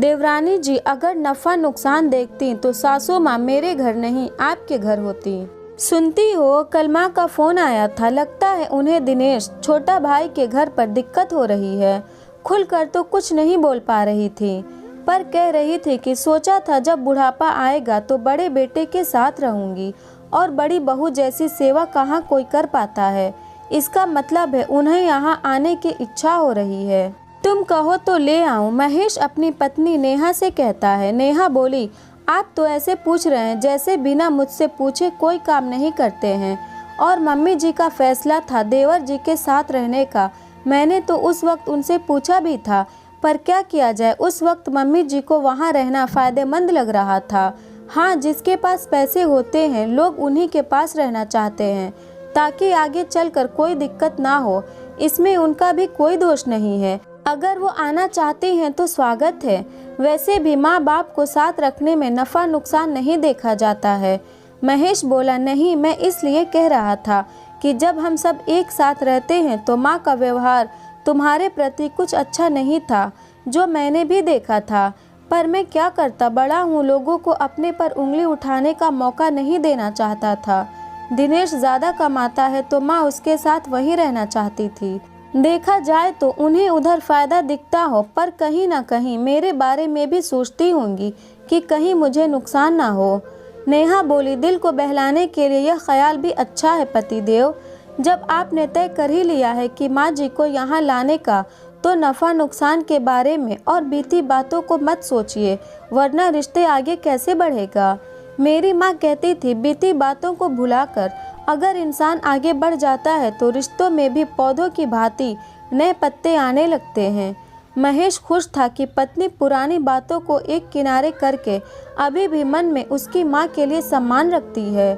देवरानी जी, अगर नफा नुकसान देखती तो सासू माँ मेरे घर नहीं आपके घर होती। सुनती हो, कल माँ का फोन आया था। लगता है उन्हें दिनेश छोटा भाई के घर पर दिक्कत हो रही है। खुलकर तो कुछ नहीं बोल पा रही थी, पर कह रही थी कि सोचा था जब बुढ़ापा आएगा तो बड़े बेटे के साथ रहूंगी, और बड़ी बहू जैसी सेवा कहाँ कोई कर पाता है। इसका मतलब है उन्हें यहाँ आने की इच्छा हो रही है। तुम कहो तो ले आऊं, महेश अपनी पत्नी नेहा से कहता है। नेहा बोली, आप तो ऐसे पूछ रहे हैं जैसे बिना मुझसे पूछे कोई काम नहीं करते हैं। और मम्मी जी का फैसला था देवर जी के साथ रहने का। मैंने तो उस वक्त उनसे पूछा भी था, पर क्या किया जाए, उस वक्त मम्मी जी को वहाँ रहना फ़ायदेमंद लग रहा था। हाँ, जिसके पास पैसे होते हैं लोग उन्हीं के पास रहना चाहते हैं, ताकि आगे चलकर कोई दिक्कत ना हो। इसमें उनका भी कोई दोष नहीं है। अगर वो आना चाहती हैं तो स्वागत है। वैसे भी माँ बाप को साथ रखने में नफ़ा नुकसान नहीं देखा जाता है। महेश बोला, नहीं, मैं इसलिए कह रहा था कि जब हम सब एक साथ रहते हैं तो माँ का व्यवहार तुम्हारे प्रति कुछ अच्छा नहीं था, जो मैंने भी देखा था। पर मैं क्या करता, बड़ा हूँ, लोगों को अपने पर उंगली उठाने का मौका नहीं देना चाहता था। दिनेश ज़्यादा कमाता है तो माँ उसके साथ वहीं रहना चाहती थी। देखा जाए तो उन्हें उधर फ़ायदा दिखता हो, पर कहीं ना कहीं मेरे बारे में भी सोचती होंगी कि कहीं मुझे नुकसान ना हो। नेहा बोली, दिल को बहलाने के लिए यह ख्याल भी अच्छा है पतिदेव। जब आपने तय कर ही लिया है कि माँ जी को यहाँ लाने का, तो नफ़ा नुकसान के बारे में और बीती बातों को मत सोचिए, वरना रिश्ते आगे कैसे बढ़ेगा। मेरी माँ कहती थी, बीती बातों को भुलाकर अगर इंसान आगे बढ़ जाता है तो रिश्तों में भी पौधों की भांति नए पत्ते आने लगते हैं। महेश खुश था कि पत्नी पुरानी बातों को एक किनारे करके अभी भी मन में उसकी माँ के लिए सम्मान रखती है।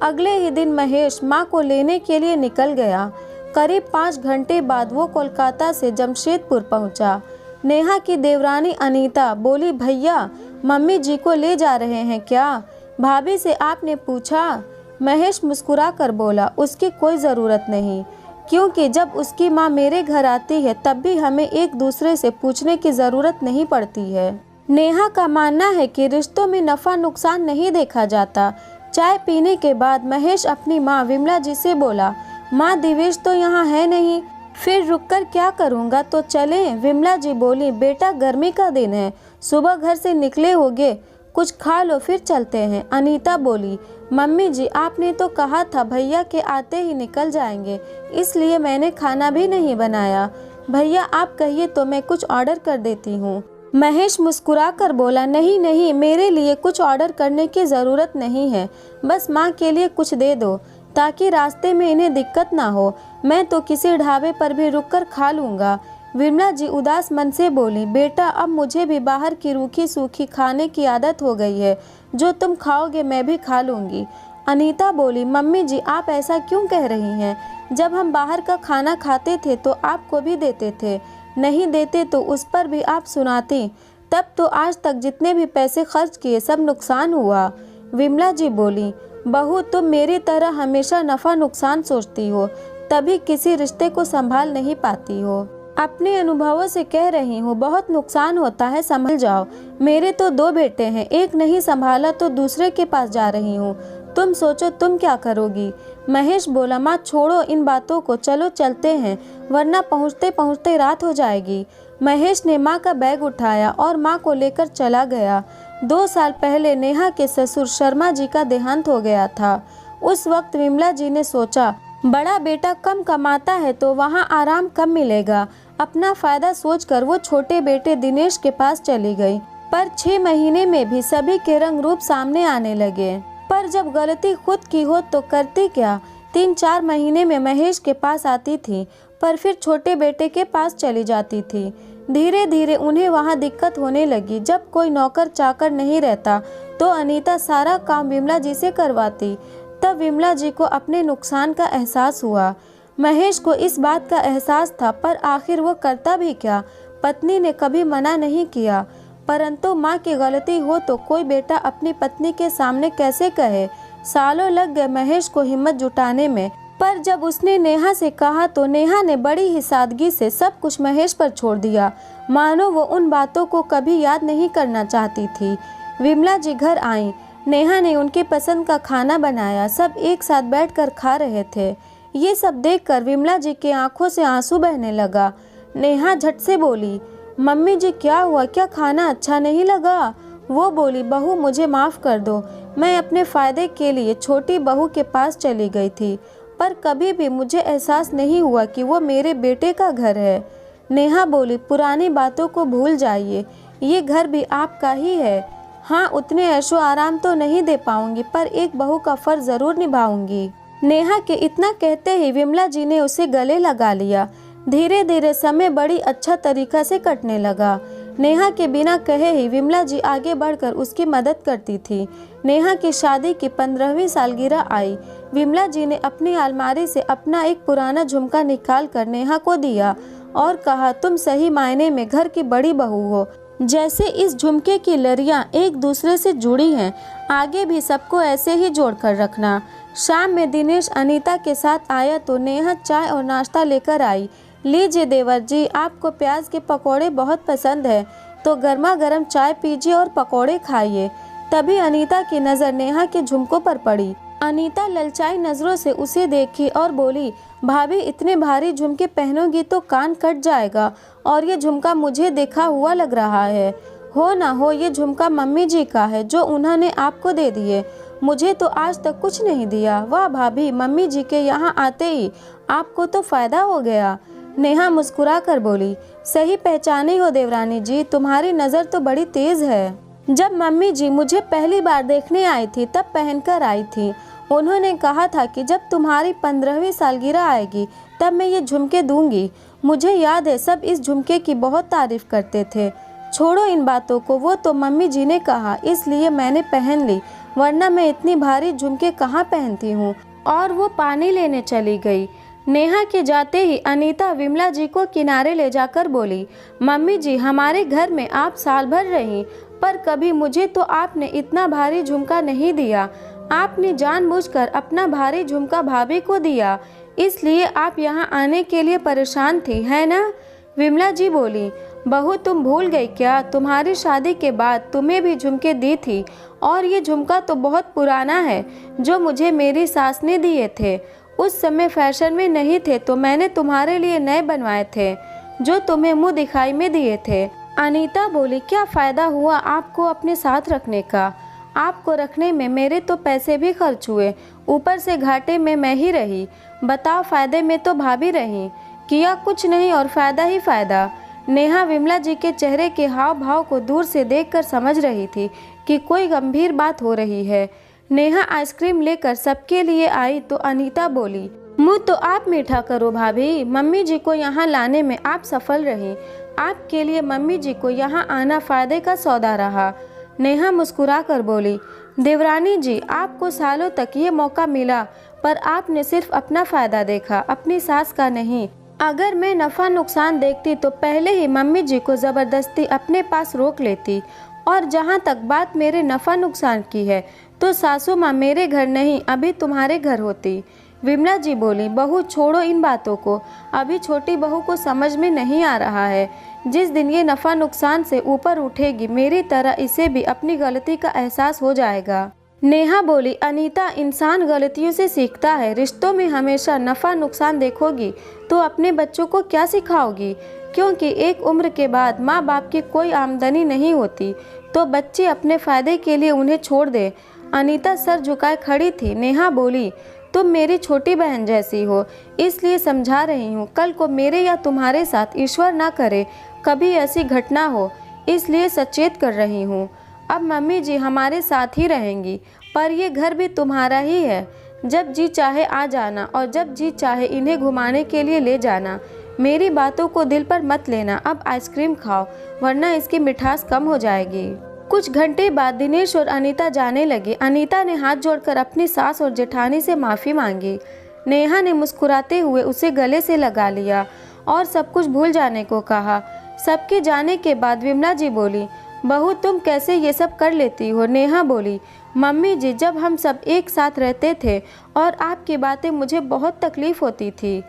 अगले ही दिन महेश माँ को लेने के लिए निकल गया। करीब 5 घंटे बाद वो कोलकाता से जमशेदपुर पहुँचा। नेहा की देवरानी अनीता बोली, भैया मम्मी जी को ले जा रहे हैं क्या? भाभी से आपने पूछा? महेश मुस्कुरा कर बोला, उसकी कोई ज़रूरत नहीं, क्योंकि जब उसकी माँ मेरे घर आती है तब भी हमें एक दूसरे से पूछने की ज़रूरत नहीं पड़ती है। नेहा का मानना है कि रिश्तों में नफ़ा नुकसान नहीं देखा जाता। चाय पीने के बाद महेश अपनी माँ विमला जी से बोला, माँ दिवेश तो यहाँ है नहीं, फिर रुककर क्या करूँगा, तो चलें? विमला जी बोली, बेटा गर्मी का दिन है, सुबह घर से निकले होगे, कुछ खा लो फिर चलते हैं। अनीता बोली, मम्मी जी आपने तो कहा था भैया के आते ही निकल जाएंगे, इसलिए मैंने खाना भी नहीं बनाया। भैया आप कहिए तो मैं कुछ ऑर्डर कर देती हूँ। महेश मुस्कुरा कर बोला, नहीं नहीं, मेरे लिए कुछ ऑर्डर करने की ज़रूरत नहीं है, बस माँ के लिए कुछ दे दो ताकि रास्ते में इन्हें दिक्कत ना हो। मैं तो किसी ढाबे पर भी रुककर खा लूँगा। विमला जी उदास मन से बोली, बेटा अब मुझे भी बाहर की रूखी सूखी खाने की आदत हो गई है, जो तुम खाओगे मैं भी खा लूँगी। अनीता बोली, मम्मी जी आप ऐसा क्यों कह रही हैं? जब हम बाहर का खाना खाते थे तो आपको भी देते थे, नहीं देते तो उस पर भी आप सुनाती। तब तो आज तक जितने भी पैसे खर्च किए सब नुकसान हुआ। विमला जी बोली, बहू तुम मेरी तरह हमेशा नफ़ा नुकसान सोचती हो, तभी किसी रिश्ते को संभाल नहीं पाती हो। अपने अनुभवों से कह रही हूँ, बहुत नुकसान होता है, संभल जाओ। मेरे तो 2 बेटे हैं, एक नहीं संभाला तो दूसरे के पास जा रही हूँ, तुम सोचो तुम क्या करोगी? महेश बोला, माँ छोड़ो इन बातों को, चलो चलते हैं, वरना पहुँचते पहुँचते रात हो जाएगी। महेश ने माँ का बैग उठाया और माँ को लेकर चला गया। 2 साल पहले नेहा के ससुर शर्मा जी का देहांत हो गया था। उस वक्त विमला जी ने सोचा, बड़ा बेटा कम कमाता है तो वहाँ आराम कम मिलेगा। अपना फायदा सोचकर वो छोटे बेटे दिनेश के पास चली गई, पर 6 महीने में भी सभी के रंग रूप सामने आने लगे। पर जब गलती खुद की हो तो करती क्या? 3-4 महीने में महेश के पास आती थी, पर फिर छोटे बेटे के पास चली जाती थी। धीरे धीरे उन्हें वहाँ दिक्कत होने लगी। जब कोई नौकर चाकर नहीं रहता तो अनीता सारा काम विमला जी से करवाती। तब विमला जी को अपने नुकसान का एहसास हुआ। महेश को इस बात का एहसास था, पर आखिर वो करता भी क्या? पत्नी ने कभी मना नहीं किया, परंतु माँ की गलती हो तो कोई बेटा अपनी पत्नी के सामने कैसे कहे? सालों लग गए महेश को हिम्मत जुटाने में, पर जब उसने नेहा से कहा तो नेहा ने बड़ी ही सादगी से सब कुछ महेश पर छोड़ दिया। मानो वो उन बातों को कभी याद नहीं करना चाहती थी। विमला जी घर आईं। नेहा ने उनके पसंद का खाना बनाया। सब एक साथ बैठकर खा रहे थे। ये सब देखकर विमला जी के आंखों से आंसू बहने लगा। नेहा झट से बोली, मम्मी जी क्या हुआ, क्या खाना अच्छा नहीं लगा? वो बोली, बहू मुझे माफ़ कर दो, मैं अपने फ़ायदे के लिए छोटी बहू के पास चली गई थी, पर कभी भी मुझे एहसास नहीं हुआ कि वो मेरे बेटे का घर है। नेहा बोली, पुरानी बातों को भूल जाइए, ये घर भी आपका ही है। हाँ, उतने ऐशो आराम तो नहीं दे पाऊंगी, पर एक बहू का फ़र्ज़ ज़रूर निभाऊंगी। नेहा के इतना कहते ही विमला जी ने उसे गले लगा लिया। धीरे धीरे समय बड़ी अच्छा तरीका से कटने लगा। नेहा के बिना कहे ही विमला जी आगे बढ़कर उसकी मदद करती थी। नेहा की शादी की 15वीं सालगिरह आई। विमला जी ने अपनी अलमारी से अपना एक पुराना झुमका निकाल कर नेहा को दिया और कहा, तुम सही मायने में घर की बड़ी बहू हो। जैसे इस झुमके की लड़ियाँ एक दूसरे से जुड़ी हैं, आगे भी सबको ऐसे ही जोड़कर रखना। शाम में दिनेश अनीता के साथ आया तो नेहा चाय और नाश्ता लेकर आई। लीजिए देवर जी, आपको प्याज के पकोड़े बहुत पसंद है, तो गर्मा गर्म चाय पीजिए और पकोड़े खाइए। तभी अनीता की नज़र नेहा के झुमकों पर पड़ी। अनीता ललचाई नज़रों से उसे देखी और बोली, भाभी इतने भारी झुमके पहनोगी तो कान कट जाएगा, और ये झुमका मुझे देखा हुआ लग रहा है। हो ना हो ये झुमका मम्मी जी का है जो उन्होंने आपको दे दिए, मुझे तो आज तक कुछ नहीं दिया। वाह भाभी, मम्मी जी के यहाँ आते ही आपको तो फ़ायदा हो गया। नेहा मुस्कुरा कर बोली, सही पहचानी हो देवरानी जी, तुम्हारी नज़र तो बड़ी तेज़ है। जब मम्मी जी मुझे पहली बार देखने आई थी तब पहनकर आई थी। उन्होंने कहा था कि जब तुम्हारी 15वीं सालगिरह आएगी तब मैं ये झुमके दूंगी। मुझे याद है सब इस झुमके की बहुत तारीफ़ करते थे। छोड़ो इन बातों को, वो तो मम्मी जी ने कहा इसलिए मैंने पहन ली, वरना मैं इतनी भारी झुमके कहाँ पहनती हूँ। और वो पानी लेने चली गई। नेहा के जाते ही अनीता विमला जी को किनारे ले जाकर बोली, मम्मी जी हमारे घर में आप साल भर रहीं, पर कभी मुझे तो आपने इतना भारी झुमका नहीं दिया। आपने जानबूझकर अपना भारी झुमका भाभी को दिया, इसलिए आप यहाँ आने के लिए परेशान थी, है ना? विमला जी बोली, बहू तुम भूल गई क्या? तुम्हारी शादी के बाद तुम्हें भी झुमके दी थी, और ये झुमका तो बहुत पुराना है जो मुझे मेरी सास ने दिए थे। उस समय फैशन में नहीं थे तो मैंने तुम्हारे लिए नए बनवाए थे जो तुम्हें मुंह दिखाई में दिए थे। अनीता बोली, क्या फ़ायदा हुआ आपको अपने साथ रखने का? आपको रखने में मेरे तो पैसे भी खर्च हुए, ऊपर से घाटे में मैं ही रही। बताओ, फ़ायदे में तो भाभी रही, किया कुछ नहीं और फ़ायदा ही फ़ायदा। नेहा विमला जी के चेहरे के हाव भाव को दूर से देखकर समझ रही थी कि कोई गंभीर बात हो रही है। नेहा आइसक्रीम लेकर सबके लिए आई तो अनीता बोली, मुँह तो आप मीठा करो भाभी, मम्मी जी को यहाँ लाने में आप सफल रही। आपके लिए मम्मी जी को यहाँ आना फ़ायदे का सौदा रहा। नेहा मुस्कुरा कर बोली, देवरानी जी आपको सालों तक ये मौका मिला, पर आपने सिर्फ अपना फ़ायदा देखा, अपनी सास का नहीं। अगर मैं नफ़ा नुकसान देखती तो पहले ही मम्मी जी को ज़बरदस्ती अपने पास रोक लेती। और जहाँ तक बात मेरे नफ़ा नुकसान की है तो सासू माँ मेरे घर नहीं, अभी तुम्हारे घर होती। विमला जी बोली, बहू छोड़ो इन बातों को, अभी छोटी बहू को समझ में नहीं आ रहा है। जिस दिन ये नफ़ा नुकसान से ऊपर उठेगी मेरी तरह इसे भी अपनी गलती का एहसास हो जाएगा। नेहा बोली, अनीता इंसान गलतियों से सीखता है, रिश्तों में हमेशा नफ़ा नुकसान देखोगी तो अपने बच्चों को क्या सिखाओगी? क्योंकि एक उम्र के बाद माँ बाप की कोई आमदनी नहीं होती तो बच्चे अपने फ़ायदे के लिए उन्हें छोड़ दे। अनीता सर झुकाए खड़ी थी। नेहा बोली, तुम मेरी छोटी बहन जैसी हो, इसलिए समझा रही हूँ, कल को मेरे या तुम्हारे साथ ईश्वर ना करे कभी ऐसी घटना हो, इसलिए सचेत कर रही हूँ। अब मम्मी जी हमारे साथ ही रहेंगी, पर ये घर भी तुम्हारा ही है। जब जी चाहे आ जाना और जब जी चाहे इन्हें घुमाने के लिए ले जाना। मेरी बातों को दिल पर मत लेना, अब आइसक्रीम खाओ वरना इसकी मिठास कम हो जाएगी। कुछ घंटे बाद दिनेश और अनीता जाने लगे। अनीता ने हाथ जोड़कर अपनी सास और जेठानी से माफ़ी मांगी। नेहा ने मुस्कुराते हुए उसे गले से लगा लिया और सब कुछ भूल जाने को कहा। सबके जाने के बाद विमला जी बोली, बहू तुम कैसे ये सब कर लेती हो? नेहा बोली, मम्मी जी जब हम सब एक साथ रहते थे और आपकी बातें मुझे बहुत तकलीफ़ होती थी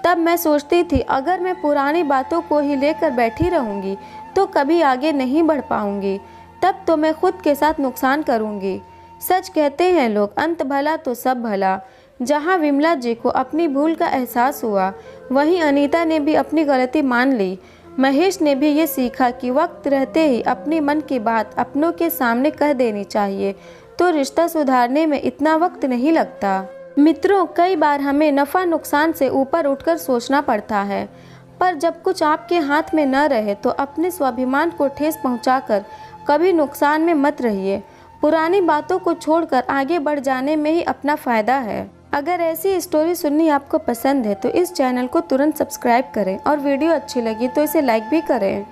तब मैं सोचती थी अगर मैं पुरानी बातों को ही लेकर बैठी रहूंगी तो कभी आगे नहीं बढ़ पाऊंगी, तब तो मैं खुद के साथ नुकसान करूंगी। सच कहते हैं लोग, अंत भला तो सब भला। जहां विमला जी को अपनी भूल का एहसास हुआ, वहीं अनीता ने भी अपनी गलती मान ली। महेश ने भी ये सीखा कि वक्त रहते ही अपनी मन की बात अपनों के सामने कह देनी चाहिए, तो रिश्ता सुधारने में इतना वक्त नहीं लगता। मित्रों, कई बार हमें नफ़ा नुकसान से ऊपर उठकर सोचना पड़ता है, पर जब कुछ आपके हाथ में न रहे तो अपने स्वाभिमान को ठेस पहुंचाकर कभी नुकसान में मत रहिए। पुरानी बातों को छोड़कर आगे बढ़ जाने में ही अपना फ़ायदा है। अगर ऐसी स्टोरी सुननी आपको पसंद है तो इस चैनल को तुरंत सब्सक्राइब करें और वीडियो अच्छी लगी तो इसे लाइक भी करें।